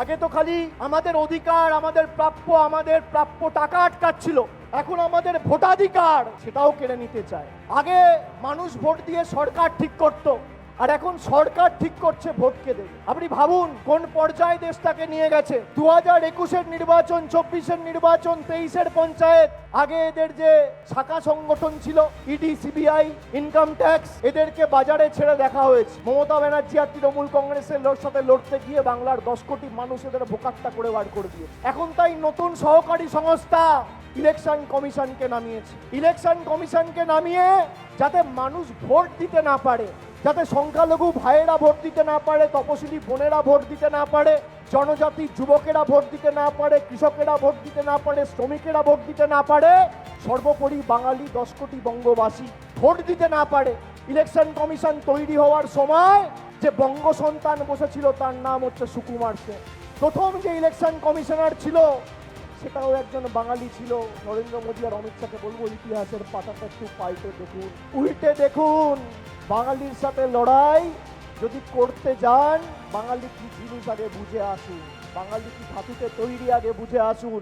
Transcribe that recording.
আগে তো খালি আমাদের অধিকার, আমাদের প্রাপ্য টাকা আটকাচ্ছিল, এখন আমাদের ভোটাধিকার সেটাও কেড়ে নিতে চায়। আগে মানুষ ভোট দিয়ে সরকার ঠিক করত, আর এখন সরকার ঠিক করছে ভোটকে দেবে। আপনি ভাবুন কোন পর্যায়ে দেশটাকে নিয়ে গেছে। 2021-এর নির্বাচন, 24-এর নির্বাচন, 23-এর পঞ্চায়েত। আগে এদের যে শাখা সংগঠন ছিল, ইডি, সিবিআই, ইনকাম ট্যাক্স, এদেরকে বাজারে ছেড়ে দেখা হয়েছে। মমতা ব্যানার্জি আর তৃণমূল কংগ্রেসের সাথে লড়তে গিয়ে বাংলার 10 কোটি মানুষ এদের বোকাট্টা করে বার করে দিয়ে। এখন তাই নতুন সহকারী সংস্থা ইলেকশন কমিশনকে নামিয়েছে। ইলেকশন কমিশনকে নামিয়ে যাতে মানুষ ভোট দিতে না পারে, যাতে সংখ্যালঘু ভাইয়েরা ভোট দিতে না পারে, তপশিলি বোনেরা ভোট দিতে না পারে, জনজাতি যুবকেরা ভোট দিতে না পারে, কৃষকেরা ভোট দিতে না পারে, শ্রমিকেরা ভোট দিতে না পারে, সর্বোপরি বাঙালি 10 কোটি বঙ্গবাসী ভোট দিতে না পারে। ইলেকশন কমিশন তৈরি হওয়ার সময় যে বঙ্গ সন্তান বসেছিল তার নাম হচ্ছে সুকুমার সেন। প্রথম যে ইলেকশন কমিশনার ছিল সেটাও একজন বাঙালি ছিল। নরেন্দ্র মোদী আর অমিত শাহকে বলবো, ইতিহাসের পাতাটা একটু পাল্টে দেখুন, উল্টে দেখুন। বাঙালির সাথে লড়াই যদি করতে যান, বাঙালি কি জিনিস আগে বুঝে আসুন, বাঙালি কি ধাতুতে তৈরি আগে বুঝে আসুন।